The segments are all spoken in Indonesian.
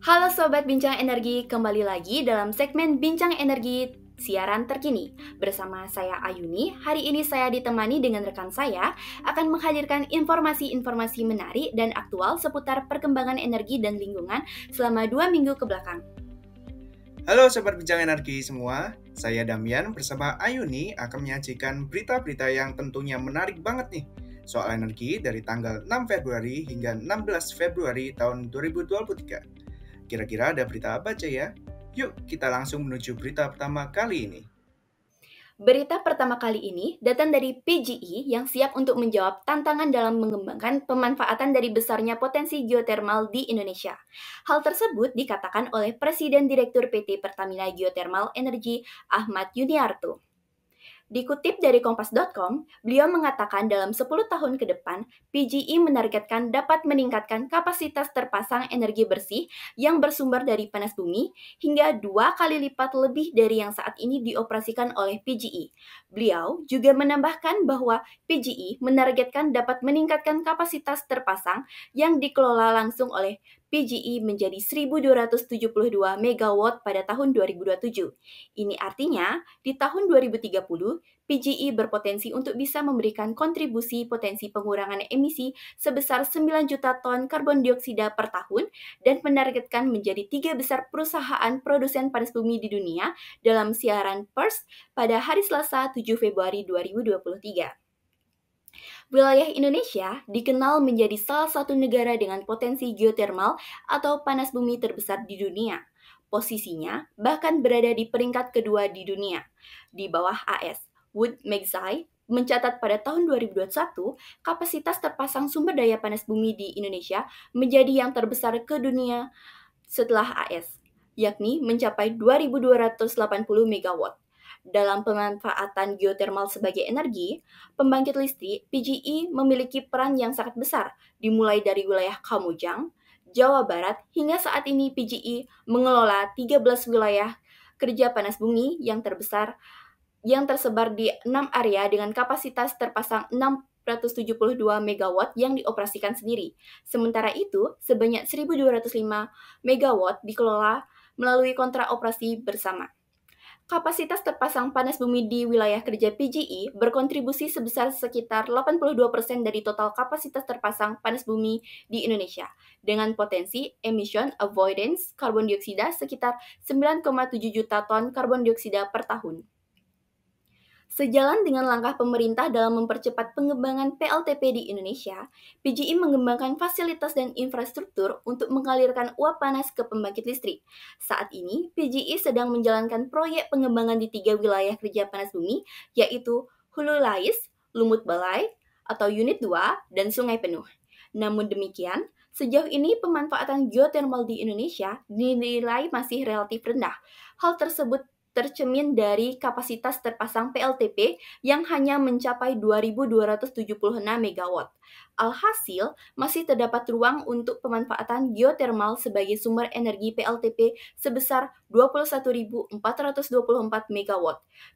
Halo Sobat Bincang Energi, kembali lagi dalam segmen Bincang Energi siaran terkini. Bersama saya Ayuni, hari ini saya ditemani dengan rekan saya akan menghadirkan informasi-informasi menarik dan aktual seputar perkembangan energi dan lingkungan selama 2 minggu ke belakang. Halo Sobat Bincang Energi semua, saya Damian bersama Ayuni akan menyajikan berita-berita yang tentunya menarik banget nih soal energi dari tanggal 6 Februari hingga 16 Februari tahun 2023. Kira-kira ada berita apa aja ya? Yuk kita langsung menuju berita pertama kali ini. Berita pertama kali ini datang dari PGE yang siap untuk menjawab tantangan dalam mengembangkan pemanfaatan dari besarnya potensi geotermal di Indonesia. Hal tersebut dikatakan oleh Presiden Direktur PT Pertamina Geothermal Energy Ahmad Yuniarto. Dikutip dari Kompas.com, beliau mengatakan dalam 10 tahun ke depan, PGE menargetkan dapat meningkatkan kapasitas terpasang energi bersih yang bersumber dari panas bumi hingga 2 kali lipat lebih dari yang saat ini dioperasikan oleh PGE. Beliau juga menambahkan bahwa PGE menargetkan dapat meningkatkan kapasitas terpasang yang dikelola langsung oleh PGE menjadi 1.272 MW pada tahun 2027. Ini artinya, di tahun 2030, PGE berpotensi untuk bisa memberikan kontribusi potensi pengurangan emisi sebesar 9 juta ton karbon dioksida per tahun dan menargetkan menjadi 3 besar perusahaan produsen panas bumi di dunia dalam siaran pers pada hari Selasa 7 Februari 2023. Wilayah Indonesia dikenal menjadi salah satu negara dengan potensi geotermal atau panas bumi terbesar di dunia. Posisinya bahkan berada di peringkat kedua di dunia, di bawah AS. Wood Mackenzie mencatat pada tahun 2021, kapasitas terpasang sumber daya panas bumi di Indonesia menjadi yang terbesar ke dunia setelah AS, yakni mencapai 2.280 MW. Dalam pemanfaatan geotermal sebagai energi, pembangkit listrik PGE memiliki peran yang sangat besar, dimulai dari wilayah Kamojang, Jawa Barat, hingga saat ini PGE mengelola 13 wilayah kerja panas bumi yang terbesar yang tersebar di 6 area dengan kapasitas terpasang 672 MW yang dioperasikan sendiri. Sementara itu, sebanyak 1.205 MW dikelola melalui kontrak operasi bersama. Kapasitas terpasang panas bumi di wilayah kerja PGE berkontribusi sebesar sekitar 82% dari total kapasitas terpasang panas bumi di Indonesia, dengan potensi emission avoidance karbon dioksida sekitar 9,7 juta ton karbon dioksida per tahun. Sejalan dengan langkah pemerintah dalam mempercepat pengembangan PLTP di Indonesia, PGI mengembangkan fasilitas dan infrastruktur untuk mengalirkan uap panas ke pembangkit listrik. Saat ini, PGI sedang menjalankan proyek pengembangan di 3 wilayah kerja panas bumi, yaitu Hulu Lais, Lumut Balai, atau Unit 2, dan Sungai Penuh. Namun demikian, sejauh ini pemanfaatan geotermal di Indonesia dinilai masih relatif rendah. Hal tersebut tercermin dari kapasitas terpasang PLTP yang hanya mencapai 2.276 MW. Alhasil, masih terdapat ruang untuk pemanfaatan geotermal sebagai sumber energi PLTP sebesar 21.424 MW.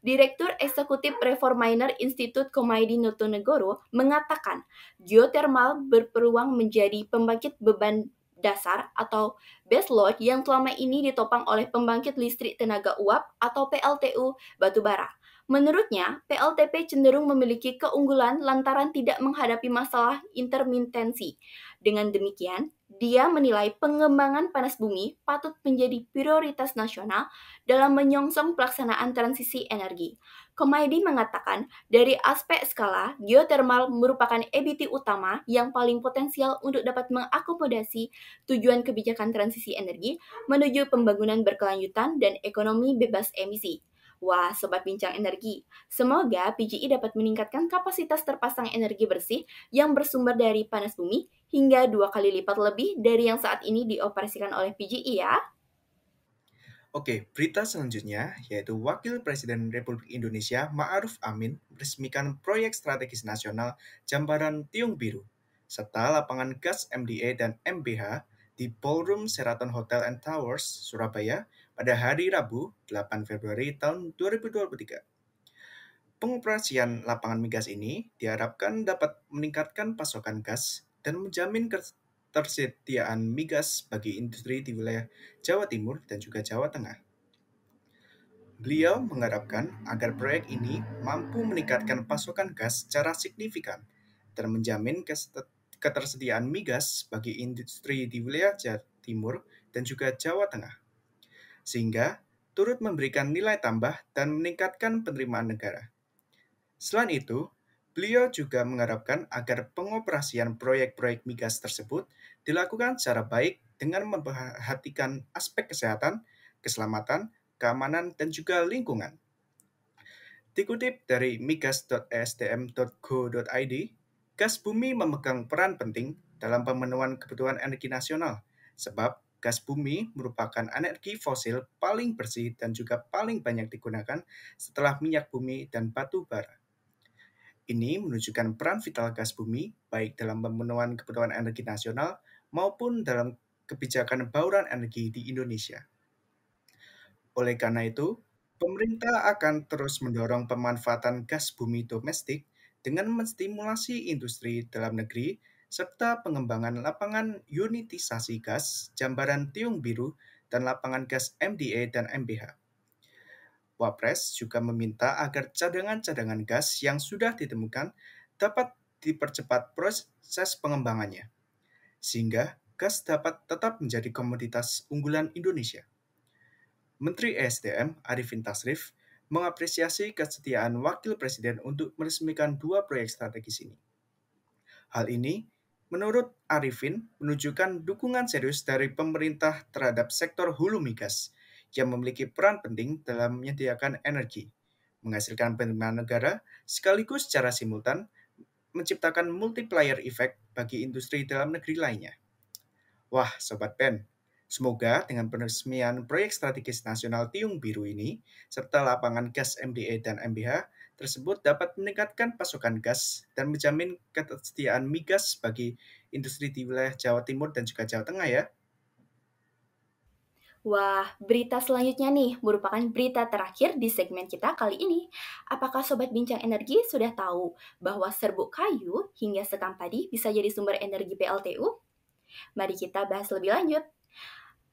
Direktur Eksekutif Reforminer Institut Komaydi Notonegoro mengatakan, geotermal berpeluang menjadi pembangkit beban dasar atau baseload yang selama ini ditopang oleh pembangkit listrik tenaga uap atau PLTU batubara. Menurutnya, PLTP cenderung memiliki keunggulan lantaran tidak menghadapi masalah intermitensi. Dengan demikian, dia menilai pengembangan panas bumi patut menjadi prioritas nasional dalam menyongsong pelaksanaan transisi energi. Komaydi mengatakan, dari aspek skala, geotermal merupakan EBT utama yang paling potensial untuk dapat mengakomodasi tujuan kebijakan transisi energi menuju pembangunan berkelanjutan dan ekonomi bebas emisi. Wah, Sobat Bincang Energi, semoga PGI dapat meningkatkan kapasitas terpasang energi bersih yang bersumber dari panas bumi hingga 2 kali lipat lebih dari yang saat ini dioperasikan oleh PGI ya. Oke, berita selanjutnya yaitu Wakil Presiden Republik Indonesia Ma'ruf Amin meresmikan proyek strategis nasional Jambaran Tiung Biru serta lapangan gas MDA dan MBH di Ballroom Sheraton Hotel and Towers, Surabaya pada hari Rabu 8 Februari tahun 2023. Pengoperasian lapangan migas ini diharapkan dapat meningkatkan pasokan gas dan menjamin ketersediaan migas bagi industri di wilayah Jawa Timur dan juga Jawa Tengah. Beliau mengharapkan agar proyek ini mampu meningkatkan pasokan gas secara signifikan dan menjamin ketersediaan migas bagi industri di wilayah Jawa Timur dan juga Jawa Tengah, sehingga turut memberikan nilai tambah dan meningkatkan penerimaan negara. Selain itu, beliau juga mengharapkan agar pengoperasian proyek-proyek migas tersebut dilakukan secara baik dengan memperhatikan aspek kesehatan, keselamatan, keamanan, dan juga lingkungan. Dikutip dari migas.esdm.go.id, gas bumi memegang peran penting dalam pemenuhan kebutuhan energi nasional, sebab gas bumi merupakan energi fosil paling bersih dan juga paling banyak digunakan setelah minyak bumi dan batu bara. Ini menunjukkan peran vital gas bumi baik dalam pemenuhan kebutuhan energi nasional maupun dalam kebijakan bauran energi di Indonesia. Oleh karena itu, pemerintah akan terus mendorong pemanfaatan gas bumi domestik dengan menstimulasi industri dalam negeri serta pengembangan lapangan unitisasi gas, jambaran tiung biru, dan lapangan gas MDA dan MBH. Wapres juga meminta agar cadangan-cadangan gas yang sudah ditemukan dapat dipercepat proses pengembangannya, sehingga gas dapat tetap menjadi komoditas unggulan Indonesia. Menteri ESDM Arifin Tasrif mengapresiasi kesetiaan Wakil Presiden untuk meresmikan 2 proyek strategis ini. Hal ini, menurut Arifin, menunjukkan dukungan serius dari pemerintah terhadap sektor hulu migas yang memiliki peran penting dalam menyediakan energi, menghasilkan penerimaan negara, sekaligus secara simultan menciptakan multiplier effect bagi industri dalam negeri lainnya. Wah, Sobat Pen, semoga dengan peresmian proyek strategis nasional Tiung Biru ini, serta lapangan gas MDA dan MBH tersebut dapat meningkatkan pasokan gas dan menjamin ketersediaan migas bagi industri di wilayah Jawa Timur dan juga Jawa Tengah ya. Wah, berita selanjutnya nih merupakan berita terakhir di segmen kita kali ini. Apakah Sobat Bincang Energi sudah tahu bahwa serbuk kayu hingga sekam padi bisa jadi sumber energi PLTU? Mari kita bahas lebih lanjut.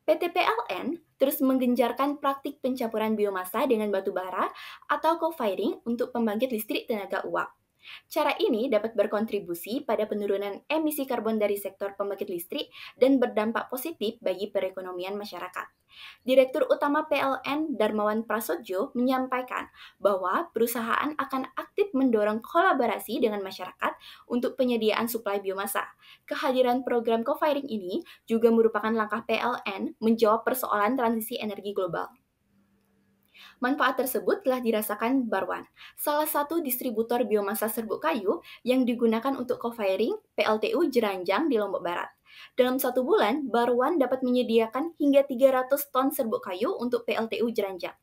PT PLN terus menggenjarkan praktik pencampuran biomasa dengan batu bara atau co-firing untuk pembangkit listrik tenaga uap. Cara ini dapat berkontribusi pada penurunan emisi karbon dari sektor pembangkit listrik dan berdampak positif bagi perekonomian masyarakat. Direktur Utama PLN Darmawan Prasojo menyampaikan bahwa perusahaan akan aktif mendorong kolaborasi dengan masyarakat untuk penyediaan suplai biomasa. Kehadiran program co-firing ini juga merupakan langkah PLN menjawab persoalan transisi energi global. Manfaat tersebut telah dirasakan Barwan, salah satu distributor biomasa serbuk kayu yang digunakan untuk co-firing PLTU Jeranjang di Lombok Barat. Dalam 1 bulan, Barwan dapat menyediakan hingga 300 ton serbuk kayu untuk PLTU Jeranjang.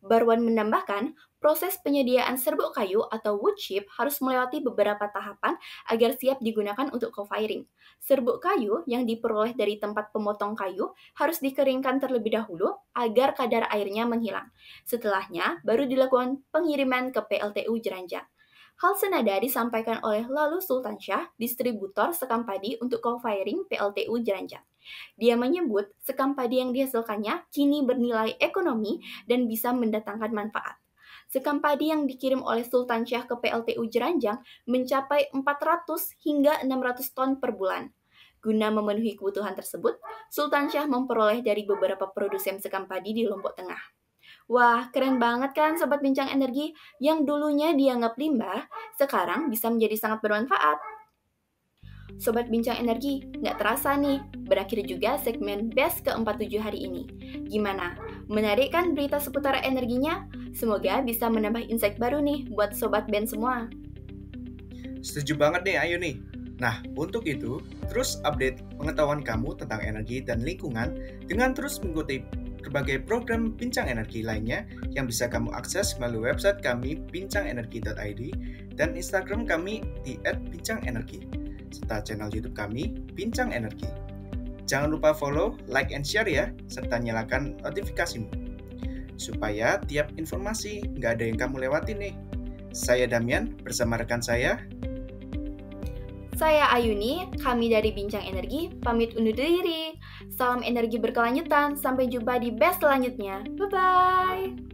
Barwan menambahkan, proses penyediaan serbuk kayu atau wood chip harus melewati beberapa tahapan agar siap digunakan untuk co-firing. Serbuk kayu yang diperoleh dari tempat pemotong kayu harus dikeringkan terlebih dahulu agar kadar airnya menghilang. Setelahnya, baru dilakukan pengiriman ke PLTU Jeranjang. Hal senada disampaikan oleh Lalu Sultansyah, distributor sekam padi untuk co-firing PLTU Jeranjang. Dia menyebut sekam padi yang dihasilkannya kini bernilai ekonomi dan bisa mendatangkan manfaat. Sekam padi yang dikirim oleh Sultansyah ke PLTU Jeranjang mencapai 400 hingga 600 ton per bulan. Guna memenuhi kebutuhan tersebut, Sultansyah memperoleh dari beberapa produsen sekam padi di Lombok Tengah. Wah, keren banget kan Sobat Bincang Energi, yang dulunya dianggap limbah, sekarang bisa menjadi sangat bermanfaat. Sobat Bincang Energi, nggak terasa nih, berakhir juga segmen BEST ke-47 hari ini. Gimana? Menarik kan berita seputar energinya? Semoga bisa menambah insight baru nih buat Sobat Ben semua. Setuju banget nih, ayo nih. Nah, untuk itu, terus update pengetahuan kamu tentang energi dan lingkungan dengan terus mengikuti berbagai program Bincang Energi lainnya yang bisa kamu akses melalui website kami bincangenergi.id dan Instagram kami di @bincangenergi serta channel YouTube kami Bincang Energi. Jangan lupa follow, like, and share ya, serta nyalakan notifikasimu supaya tiap informasi nggak ada yang kamu lewatin nih. Saya Damian bersama rekan saya Saya Ayuni, kami dari Bincang Energi, pamit undur diri. Salam energi berkelanjutan, sampai jumpa di batch selanjutnya. Bye-bye!